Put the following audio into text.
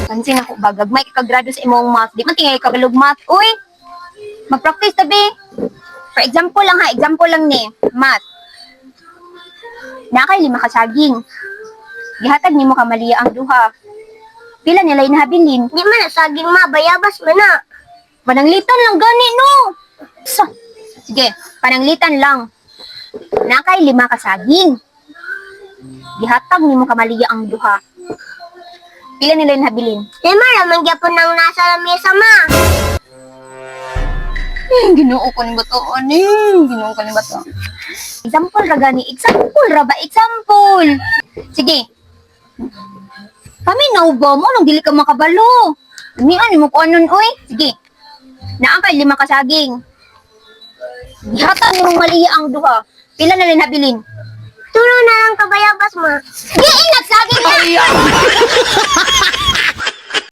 Pansin ako ba, gagmay ka grado sa imong math. Di man tingay ka galog math. Uy, mag-practice tabi. For example lang ha, example lang ni, math. Nakay 5 ka saging. Gihatag nimo ka maliya ang duha. Pila nila inahabilin? Di man na saging ma, bayabas man na. Pananglitan lang gani no. So, sige, pananglitan lang. Nakay 5 ka saging. Gihatag nimo ka maliya ang duha. Pila nila inahabilin? Di man naman gyapon nang nasa lamesa ma. Ginoo ko ni bato. Ginoo ko ni bato. Example ra gani. Example ra ba? Example. Sige. Paminaw ba mo? Nung dili ka makabalo. Mian mo ko anon, uy. Sige. Naakay 5 ka saging. Gihatag nimo maliya ang duha. Pila na rin habilin? Turo na lang kabayabas ma. Di, nagsaging na!